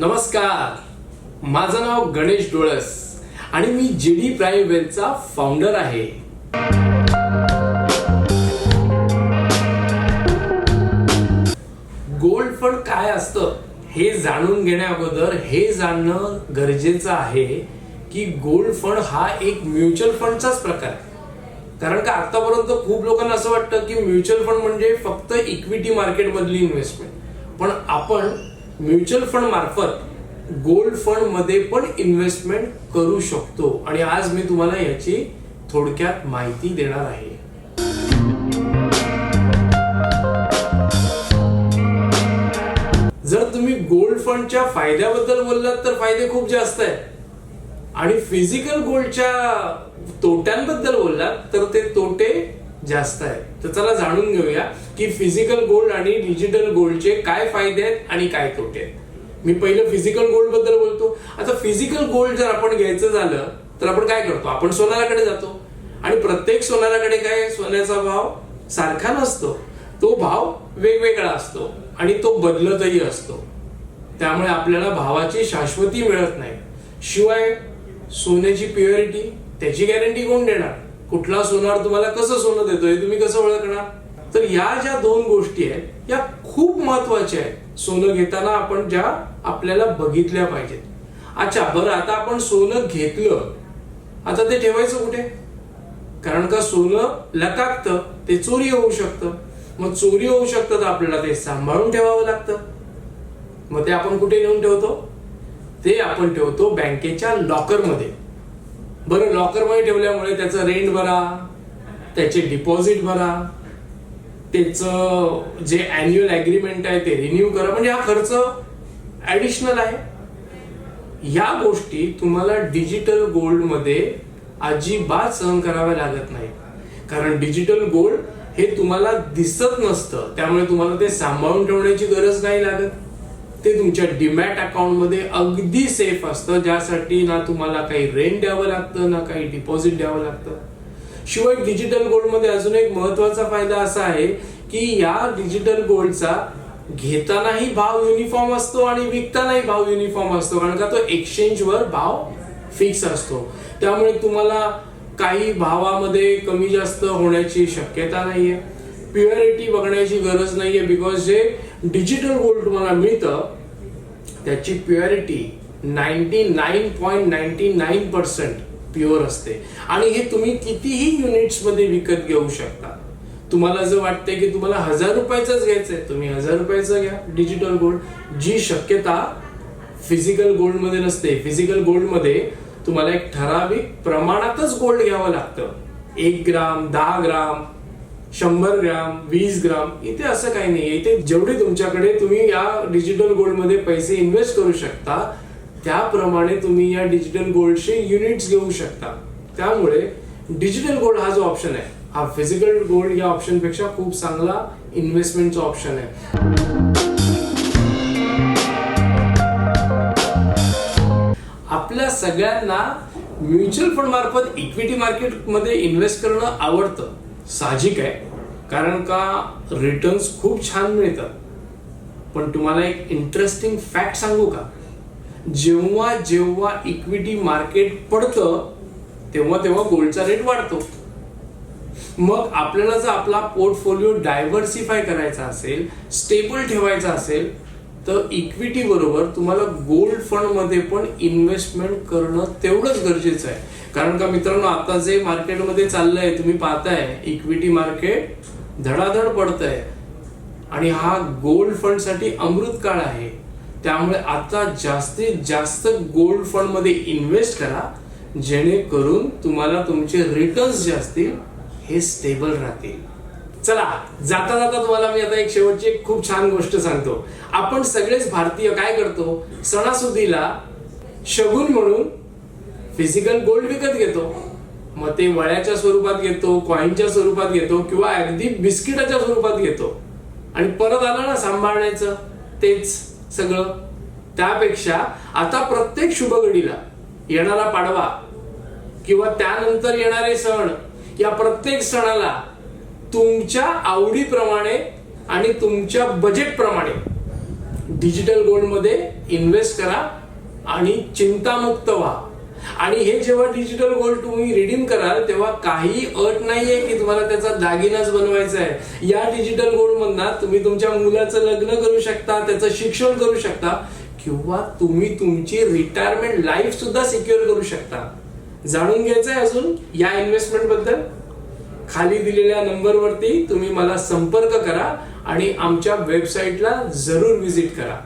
नमस्कार, माझं नाव गणेश डोळस आणि मी जीडी प्राइम वेल्थचा फाउंडर आहे. गोल्ड फंड काय असतं हे जाणून घेण्याअगोदर हे जाणणं गरजेचं आहे की गोल्ड फंड हा एक म्युच्युअल फंडचाच प्रकार आहे. कारण का आतापर्यंत खूप लोकांना असं वाटतं की म्युच्युअल फंड म्हणजे फक्त इक्विटी मार्केट मधली इन्व्हेस्टमेंट, पण आपण म्युच्युअल फंड मार्फत गोल्ड फंड मध्ये पण इन्व्हेस्टमेंट करू शकतो आणि आज मी तुम्हाला याची थोडक्यात माहिती देणार आहे. जर तुम्ही गोल्ड फंडच्या फायद्याबद्दल बोललात तर फायदे खूप जास्त आहेत आणि फिजिकल गोल्डच्या तोट्यांबद्दल बोललात तर ते तोटे जास्त आहेत. तर चला जाणून घेऊया की फिजिकल गोल्ड आणि डिजिटल गोल्डचे काय फायदे आहेत आणि काय तोटे आहेत. मी पहिलं फिजिकल गोल्ड बद्दल बोलतो. आता फिजिकल गोल्ड जर आपण घ्यायचं झालं तर आपण काय करतो, आपण सोनाराकडे जातो आणि प्रत्येक सोनाराकडे काय सोन्याचा भाव सारखा नसतो, तो भाव वेगवेगळा असतो आणि तो बदलतही असतो. त्यामुळे आपल्याला भावाची शाश्वती मिळत नाही. शिवाय सोन्याची प्युरिटी त्याची गॅरंटी कोण देणार, कुठला सोनार तुम्हाला कसं सोनं देतोय तुम्ही कसं ओळखणार. तर या ज्या दोन गोष्टी आहेत या खूप महत्वाच्या आहेत सोनं घेताना आपण ज्या आपल्याला बघितल्या पाहिजेत. अच्छा बरं, आता आपण सोनं घेतलं, आता ते ठेवायचं कुठे, कारण का सोनं लकाकतं, ते चोरी होऊ शकतं. मग चोरी होऊ शकतं तर आपल्याला ते सांभाळून ठेवावं लागतं. मग ते आपण कुठे नेऊन ठेवतो, ते आपण ठेवतो बँकेच्या लॉकर मध्ये. बरं, लॉकर मध्ये ठेवल्यामुळे त्याचं रेंट भरा, त्याचे डिपॉझिट भरा, त्याचं जे अॅन्युअल अग्रीमेंट आहे ते रिन्यू करा, म्हणजे हा खर्च ऍडिशनल आहे. या गोष्टी तुम्हाला डिजिटल गोल्ड मध्ये अजिबात सहन कराव्या लागत नाही, कारण डिजिटल गोल्ड हे तुम्हाला दिसत नसतं, त्यामुळे तुम्हाला ते सांभाळून ठेवण्याची गरज नाही लागत. ते तुमच्या डीमॅट अकाउंट मध्ये अगदी सेफ असतं, ज्यासाठी ना तुम्हाला काही रेंट द्यावं लागतं ना काही डिपॉझिट द्यावं लागतं. शिवाय डिजिटल गोल्ड मध्ये अजून एक महत्वाचा फायदा असा आहे की या डिजिटल गोल्डचा घेतानाही भाव युनिफॉर्म असतो आणि विकतानाही भाव युनिफॉर्म असतो, कारण का तो एक्सचेंज वर भाव फिक्स असतो. त्यामुळे तुम्हाला काही भावामध्ये कमी जास्त होण्याची शक्यता नाहीये. प्युरिटी बघण्याची गरज नाहीये, बिकॉज जे डिजिटल गोल्ड तुम्हाला मिळतं त्याची प्युरिटी 99.99% प्युअर असते आणि हे तुम्ही कितीही युनिट्स मध्ये विकत घेऊ शकता. तुम्हाला जर वाटतंय की तुम्हाला 1000 रुपयाचंच घ्यायचंय, तुम्ही 1000 रुपयाचं घ्या डिजिटल गोल्ड. जी शक्यता फिजिकल गोल्ड मध्ये नसते. फिजिकल गोल्ड मध्ये तुम्हाला एक ठराविक प्रमाणातच गोल्ड घ्यावं लागतं. 1 ग्राम, 10 ग्राम, 100 ग्राम, 20 ग्राम, इथे असं काही नाही. इथे जेवढे तुमच्याकडे तुम्ही या डिजिटल गोल्ड मध्ये पैसे इन्व्हेस्ट करू शकता त्याप्रमाणे तुम्ही या डिजिटल गोल्डचे युनिट्स घेऊ शकता. त्यामुळे डिजिटल गोल्ड हा जो ऑप्शन आहे हा फिजिकल गोल्ड या ऑप्शन पेक्षा खूप चांगला इन्व्हेस्टमेंटचा ऑप्शन आहे. आपल्या सगळ्यांना म्युच्युअल फंड मार्फत इक्विटी मार्केट मध्ये इन्व्हेस्ट करणं आवडतं, साहजिक आहे, कारण का रिटर्न्स खूप छान मिळतात. पण तुम्हाला एक इंटरेस्टिंग फॅक्ट सांगू का, जेव्हा जेव्हा इक्विटी मार्केट पडतं तेव्हा तेव्हा गोल्डचा रेट वाढतो. मग आपल्याला जर आपला पोर्टफोलिओ डायव्हर्सिफाय करायचा असेल, स्टेबल ठेवायचा असेल, तर इक्विटी बरोबर तुम्हाला गोल्ड फंड मध्ये पण इन्व्हेस्टमेंट करणं तेवढंच गरजेचं आहे. कारण का मित्रांनो, आता जे मार्केटमध्ये चाललंय तुम्ही पाहताय, इक्विटी मार्केट धडाधड पडतंय आणि हा गोल्ड फंड साठी अमृत काळ आहे. त्यामुळे आता जास्तीत जास्त गोल्ड फंड मध्ये इन्व्हेस्ट करा, जेणेकरून तुम्हाला तुमचे रिटर्न्स जे असतील हे स्टेबल राहतील. चला, जाता जाता तुम्हाला मी आता एक शेवटची एक खूप छान गोष्ट सांगतो. आपण सगळेच भारतीय काय करतो, सणासुदीला शगुन म्हणून फिजिकल गोल्ड विकत घेतो. मग ते वळ्याच्या स्वरूपात घेतो, कॉइनच्या स्वरूपात घेतो किंवा अगदी बिस्किटाच्या स्वरूपात घेतो आणि परत आलं ना सांभाळण्याचं तेच सगळं. त्यापेक्षा आता प्रत्येक शुभघडीला येणारा पाडवा किंवा त्यानंतर येणारे सण, या प्रत्येक सणाला तुमच्या आवडीप्रमाणे आणि तुमच्या बजेटप्रमाणे डिजिटल गोल्डमध्ये इन्व्हेस्ट करा आणि चिंतामुक्त व्हा. आणि हे जेव्हा डिजिटल गोल्ड तुम्ही रिडीम कराल तेव्हा काही अट नाहीये की तुम्हाला त्याचा दागिनाच बनवायचा आहे. या डिजिटल गोल्ड मधनं तुम्ही तुमच्या मुलाचं लग्न करू शकता, त्याचं शिक्षण करू शकता किंवा तुम्ही तुमची रिटायरमेंट लाईफ सुद्धा सिक्युअर करू शकता. जाणून घ्यायचंय अजून या इन्व्हेस्टमेंट बद्दल? खाली दिलेल्या नंबरवरती तुम्ही मला संपर्क करा आणि आमच्या वेबसाईटला जरूर व्हिजिट करा.